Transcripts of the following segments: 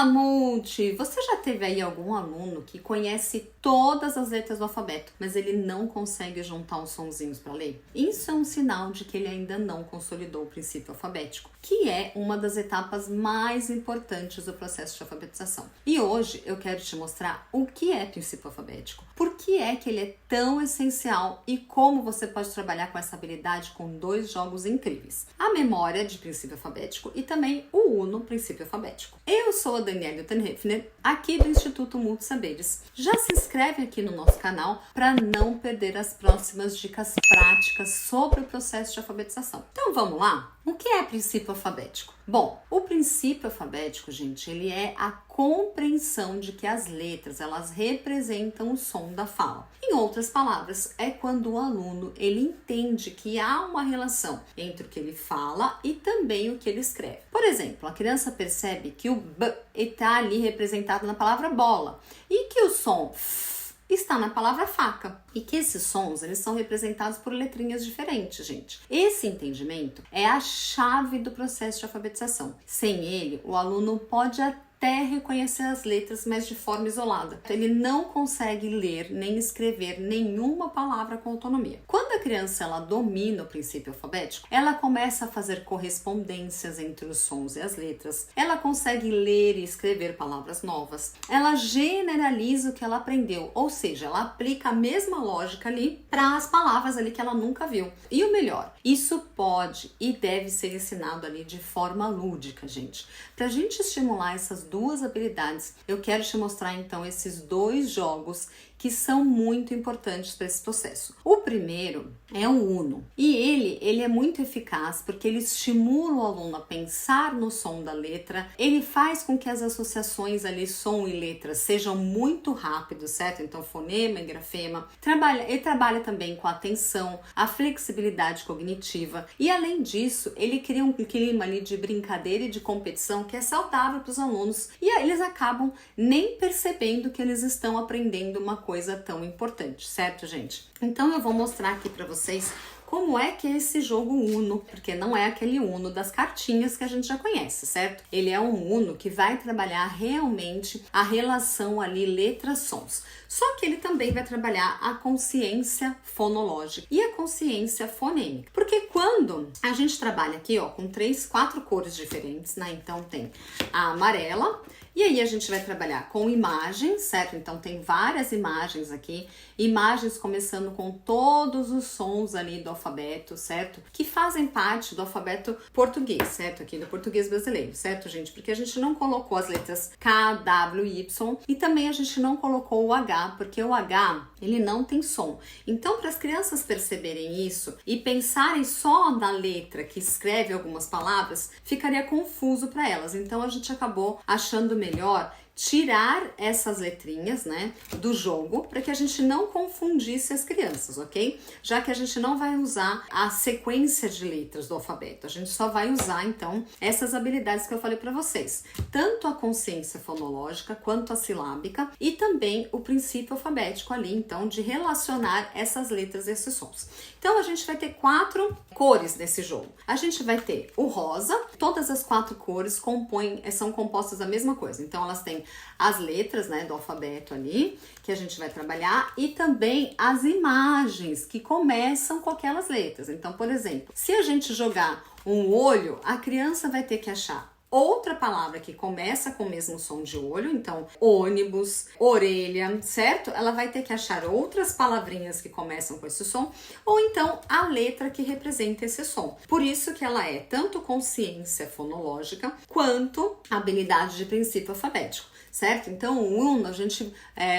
Multi! Você já teve aí algum aluno que conhece todas as letras do alfabeto, mas ele não consegue juntar os sonzinhos para ler? Isso é um sinal de que ele ainda não consolidou o princípio alfabético, que é uma das etapas mais importantes do processo de alfabetização. E hoje eu quero te mostrar o que é princípio alfabético, por que é que ele é tão essencial e como você pode trabalhar com essa habilidade com dois jogos incríveis: a memória de princípio alfabético e também o Uno princípio alfabético. Eu sou a Daniela Utenhefner, aqui do Instituto Multisaberes. Já se inscreve aqui no nosso canal para não perder as próximas dicas práticas sobre o processo de alfabetização. Então vamos lá? O que é princípio alfabético? Bom, o princípio alfabético, gente, ele é a compreensão de que as letras, elas representam o som da fala. Em outras palavras, é quando o aluno, ele entende que há uma relação entre o que ele fala e também o que ele escreve. Por exemplo, a criança percebe que o B está ali representado na palavra bola e que o som F está na palavra faca e que esses sons, eles são representados por letrinhas diferentes, gente. Esse entendimento é a chave do processo de alfabetização. Sem ele, o aluno pode até reconhecer as letras, mas de forma isolada. Ele não consegue ler nem escrever nenhuma palavra com autonomia. Quando a criança ela domina o princípio alfabético, ela começa a fazer correspondências entre os sons e as letras. Ela consegue ler e escrever palavras novas. Ela generaliza o que ela aprendeu, ou seja, ela aplica a mesma lógica ali para as palavras ali que ela nunca viu. E o melhor, isso pode e deve ser ensinado ali de forma lúdica, gente. Pra gente estimular essas duas habilidades, eu quero te mostrar então esses dois jogos que são muito importantes para esse processo. O primeiro é o Uno e ele é muito eficaz porque ele estimula o aluno a pensar no som da letra, ele faz com que as associações ali, som e letra, sejam muito rápidos, certo? Então fonema e grafema. Ele trabalha também com a atenção, a flexibilidade cognitiva e além disso, ele cria um clima ali de brincadeira e de competição que é saudável para os alunos e aí eles acabam nem percebendo que eles estão aprendendo uma coisa tão importante, certo, gente? Então eu vou mostrar aqui para vocês como é que é esse jogo Uno, porque não é aquele Uno das cartinhas que a gente já conhece, certo? Ele é um Uno que vai trabalhar realmente a relação ali letra-sons. Só que ele também vai trabalhar a consciência fonológica e a consciência fonêmica. Porque quando a gente trabalha aqui, ó, com 4 cores diferentes, né? Então tem a amarela, e aí a gente vai trabalhar com imagens, certo? Então tem várias imagens aqui, imagens começando com todos os sons ali do alfabeto, certo? Que fazem parte do alfabeto português, certo? Aqui do português brasileiro, certo, gente? Porque a gente não colocou as letras K, W, Y e também a gente não colocou o H, porque o H, ele não tem som. Então, para as crianças perceberem isso e pensarem só na letra que escreve algumas palavras, ficaria confuso para elas. Então, a gente acabou achando melhor tirar essas letrinhas, né, do jogo, para que a gente não confundisse as crianças, ok? Já que a gente não vai usar a sequência de letras do alfabeto, a gente só vai usar, então, essas habilidades que eu falei para vocês. Tanto a consciência fonológica, quanto a silábica, e também o princípio alfabético ali, então, de relacionar essas letras e esses sons. Então, a gente vai ter 4 cores nesse jogo. A gente vai ter o rosa, todas as 4 cores são compostas da mesma coisa, então elas têm as letras, né, do alfabeto ali, que a gente vai trabalhar, e também as imagens que começam com aquelas letras. Então, por exemplo, se a gente jogar um olho, a criança vai ter que achar outra palavra que começa com o mesmo som de olho, então ônibus, orelha, certo? Ela vai ter que achar outras palavrinhas que começam com esse som, ou então a letra que representa esse som. Por isso que ela é tanto consciência fonológica, quanto habilidade de princípio alfabético, certo? Então o Uno a gente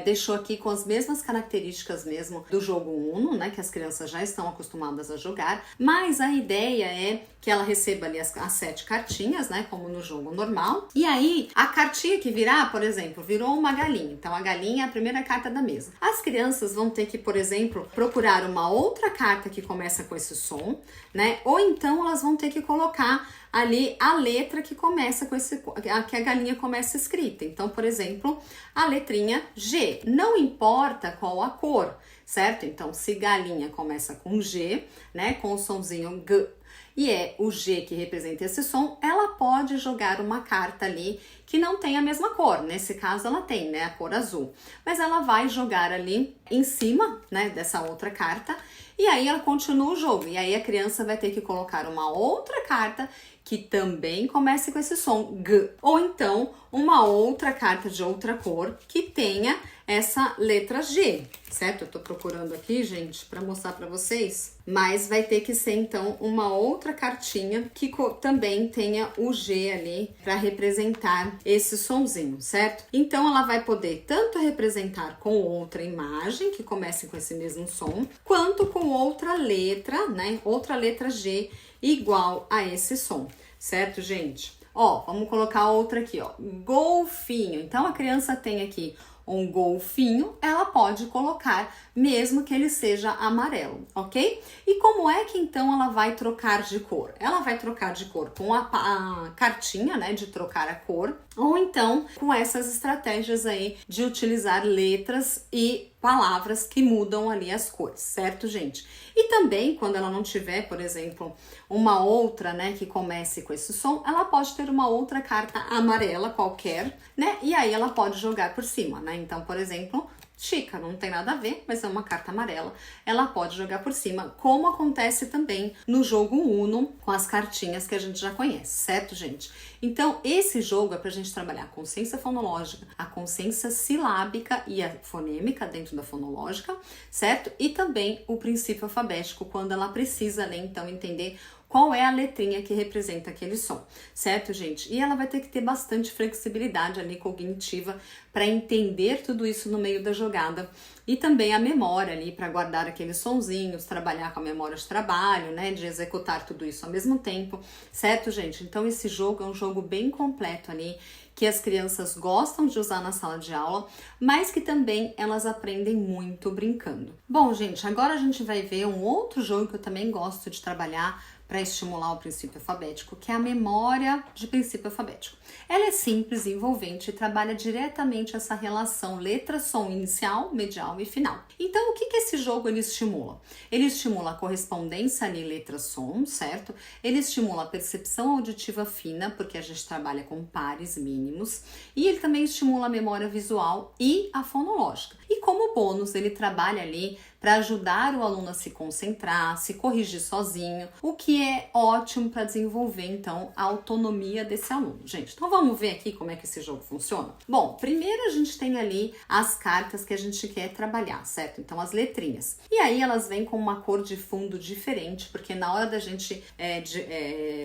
deixou aqui com as mesmas características mesmo do jogo Uno, né? Que as crianças já estão acostumadas a jogar, mas a ideia é que ela receba ali as 7 cartinhas, né? Como no jogo normal. E aí, a cartinha que virar, por exemplo, virou uma galinha. Então, a galinha é a primeira carta da mesa. As crianças vão ter que, por exemplo, procurar uma outra carta que começa com esse som, né? Ou então, elas vão ter que colocar ali a letra que começa com que a galinha começa escrita. Então, por exemplo, a letrinha G. Não importa qual a cor, certo? Então, se galinha começa com G, né? Com o sonzinho G. e é o G que representa esse som, ela pode jogar uma carta ali que não tem a mesma cor. Nesse caso ela tem, né, a cor azul. Mas ela vai jogar ali em cima, né, dessa outra carta, e aí ela continua o jogo. E aí a criança vai ter que colocar uma outra carta que também comece com esse som G, ou então uma outra carta de outra cor que tenha essa letra G, certo? Eu tô procurando aqui, gente, para mostrar para vocês, mas vai ter que ser então uma outra cartinha que também tenha o G ali para representar esse sonzinho, certo? Então ela vai poder tanto representar com outra imagem que comece com esse mesmo som, quanto com outra letra, né? Outra letra G igual a esse som, certo, gente? Ó, vamos colocar outra aqui, ó, golfinho. Então a criança tem aqui um golfinho, ela pode colocar mesmo que ele seja amarelo, ok? E como é que então ela vai trocar de cor? Ela vai trocar de cor com a cartinha, né, de trocar a cor, ou então com essas estratégias aí de utilizar letras e palavras que mudam ali as cores, certo, gente? E também, quando ela não tiver, por exemplo, uma outra, né, que comece com esse som, ela pode ter uma outra carta amarela qualquer, né, e aí ela pode jogar por cima, né? Então, por exemplo, Chica, não tem nada a ver, mas é uma carta amarela, ela pode jogar por cima, como acontece também no jogo Uno, com as cartinhas que a gente já conhece, certo, gente? Então, esse jogo é pra gente trabalhar a consciência fonológica, a consciência silábica e a fonêmica dentro da fonológica, certo? E também o princípio alfabético, quando ela precisa, né, então, entender qual é a letrinha que representa aquele som, certo, gente? E ela vai ter que ter bastante flexibilidade ali cognitiva para entender tudo isso no meio da jogada e também a memória ali para guardar aqueles sonzinhos, trabalhar com a memória de trabalho, né, de executar tudo isso ao mesmo tempo, certo, gente? Então esse jogo é um jogo bem completo ali, que as crianças gostam de usar na sala de aula, mas que também elas aprendem muito brincando. Bom, gente, agora a gente vai ver um outro jogo que eu também gosto de trabalhar para estimular o princípio alfabético, que é a memória de princípio alfabético. Ela é simples, envolvente e trabalha diretamente essa relação letra-som inicial, medial e final. Então, o que esse jogo ele estimula? Ele estimula a correspondência ali letra-som, certo? Ele estimula a percepção auditiva fina, porque a gente trabalha com pares mínimos, e ele também estimula a memória visual e a fonológica. E como bônus, ele trabalha ali para ajudar o aluno a se concentrar, se corrigir sozinho, o que é ótimo para desenvolver, então, a autonomia desse aluno. Gente, então vamos ver aqui como é que esse jogo funciona? Bom, primeiro a gente tem ali as cartas que a gente quer trabalhar, certo? Então, as letrinhas. E aí elas vêm com uma cor de fundo diferente, porque na hora da gente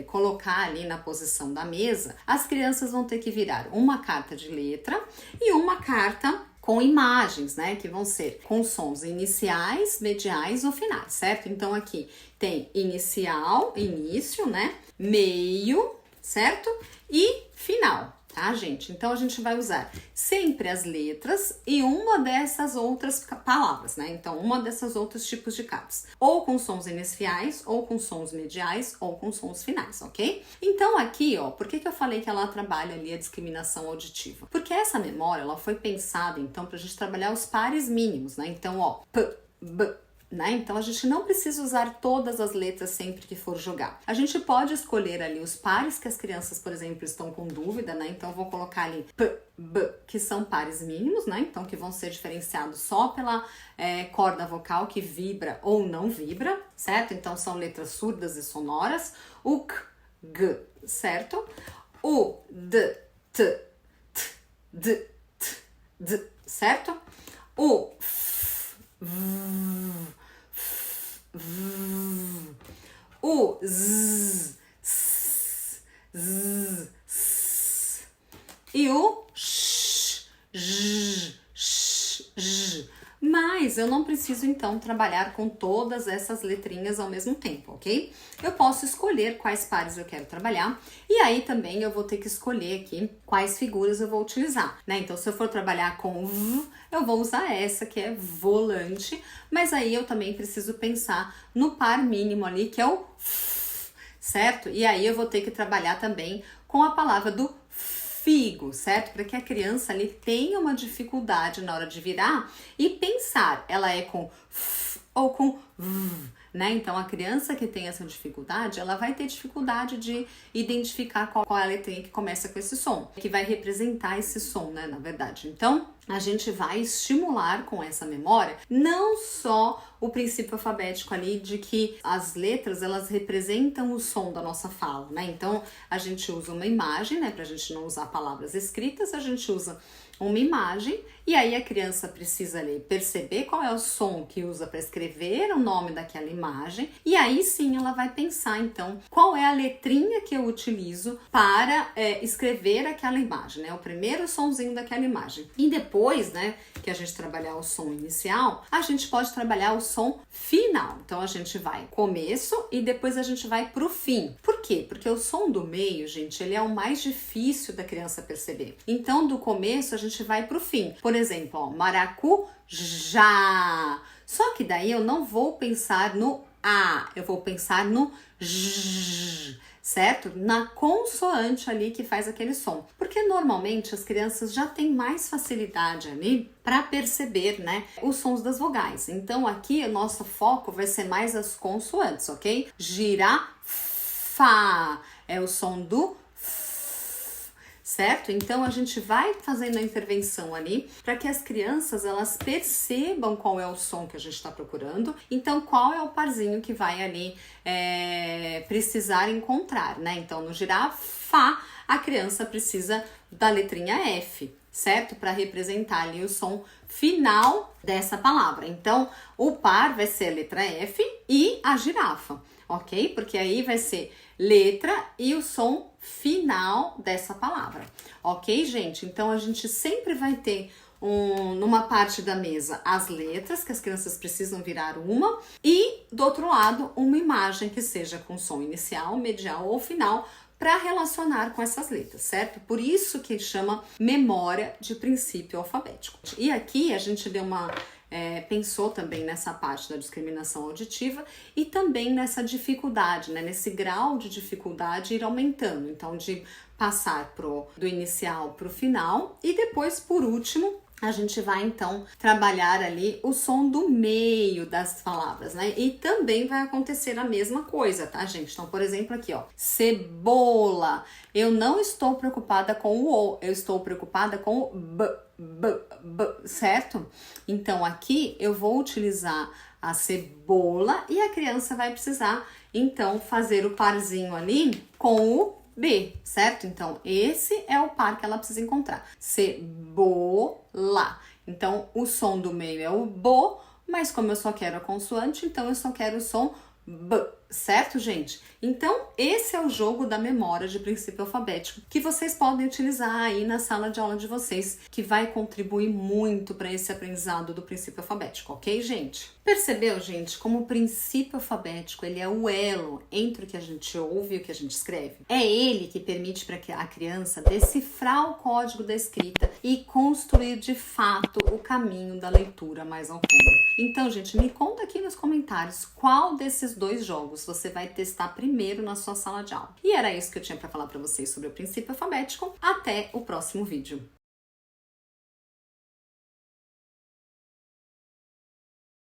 colocar ali na posição da mesa, as crianças vão ter que virar uma carta de letra e uma carta com imagens, né, que vão ser com sons iniciais, mediais ou finais, certo? Então aqui tem inicial, início, né, meio, certo? E final, tá, gente? Então a gente vai usar sempre as letras e uma dessas outras palavras, né? Então uma dessas outros tipos de cartas, ou com sons iniciais, ou com sons mediais, ou com sons finais, ok? Então aqui, ó, por que eu falei que ela trabalha ali a discriminação auditiva? Porque essa memória, ela foi pensada, então, pra gente trabalhar os pares mínimos, né? Então, ó, P, B, né? Então a gente não precisa usar todas as letras sempre que for jogar. A gente pode escolher ali os pares que as crianças, por exemplo, estão com dúvida, né? Então eu vou colocar ali P, B, que são pares mínimos, né? Então que vão ser diferenciados só pela corda vocal que vibra ou não vibra, certo? Então são letras surdas e sonoras. O K, G, certo? O D, T, T, D, T, D, certo? O F, V, o Z, S, Z, S, e o Sh, J, Sh, J. Mas eu não preciso então trabalhar com todas essas letrinhas ao mesmo tempo, ok? Eu posso escolher quais pares eu quero trabalhar e aí também eu vou ter que escolher aqui quais figuras eu vou utilizar, né? Então se eu for trabalhar com V, eu vou usar essa que é volante, mas aí eu também preciso pensar no par mínimo ali que é o F, certo? E aí eu vou ter que trabalhar também com a palavra do figo, certo? Para que a criança ali tenha uma dificuldade na hora de virar e pensar, ela é com F ou com V, né? Então, a criança que tem essa dificuldade, ela vai ter dificuldade de identificar qual é a letrinha que começa com esse som, que vai representar esse som, né, na verdade. Então, a gente vai estimular com essa memória não só o princípio alfabético ali de que as letras, elas representam o som da nossa fala, né? Então, a gente usa uma imagem, né? Pra gente não usar palavras escritas, a gente usa uma imagem e aí a criança precisa ali perceber qual é o som que usa para escrever o nome daquela imagem e aí sim ela vai pensar então qual é a letrinha que eu utilizo para escrever aquela imagem, né? O primeiro sonzinho daquela imagem. E depois, né, que a gente trabalhar o som inicial, a gente pode trabalhar o som final. Então a gente vai começo e depois a gente vai pro fim. Por quê? Porque o som do meio, gente, ele é o mais difícil da criança perceber. Então do começo a gente vai pro fim. Por exemplo, ó, maracujá. Só que daí eu não vou pensar no A, eu vou pensar no J, certo? Na consoante ali que faz aquele som. Porque normalmente as crianças já têm mais facilidade ali para perceber, né, os sons das vogais. Então aqui o nosso foco vai ser mais as consoantes, ok? Girafa é o som do certo? Então a gente vai fazendo a intervenção ali para que as crianças elas percebam qual é o som que a gente está procurando, então qual é o parzinho que vai ali precisar encontrar, né? Então no girafa a criança precisa da letrinha F, certo? Para representar ali o som final dessa palavra. Então o par vai ser a letra F e a girafa, ok? Porque aí vai ser letra e o som final dessa palavra, ok, gente? Então a gente sempre vai ter numa parte da mesa as letras que as crianças precisam virar uma e do outro lado uma imagem que seja com som inicial, medial ou final para relacionar com essas letras, certo? Por isso que chama memória de princípio alfabético. E aqui a gente deu pensou também nessa parte da discriminação auditiva e também nessa dificuldade, né? Nesse grau de dificuldade ir aumentando. Então, de passar do inicial para o final e depois, por último, a gente vai então trabalhar ali o som do meio das palavras, né? E também vai acontecer a mesma coisa, tá, gente? Então, por exemplo, aqui, ó, cebola. Eu não estou preocupada com o O, eu estou preocupada com o B, certo? Então, aqui eu vou utilizar a cebola e a criança vai precisar, então, fazer o parzinho ali com o B, certo? Então, esse é o par que ela precisa encontrar. Cebola. Então, o som do meio é o bo, mas como eu só quero a consoante, então eu só quero o som B, certo, gente? Então, esse é o jogo da memória de princípio alfabético que vocês podem utilizar aí na sala de aula de vocês, que vai contribuir muito para esse aprendizado do princípio alfabético, ok, gente? Percebeu, gente, como o princípio alfabético ele é o elo entre o que a gente ouve e o que a gente escreve? É ele que permite para que a criança decifrar o código da escrita e construir de fato o caminho da leitura mais ao fundo. Então, gente, me conta aqui nos comentários qual desses dois jogos você vai testar primeiro na sua sala de aula. E era isso que eu tinha para falar para vocês sobre o princípio alfabético. Até o próximo vídeo.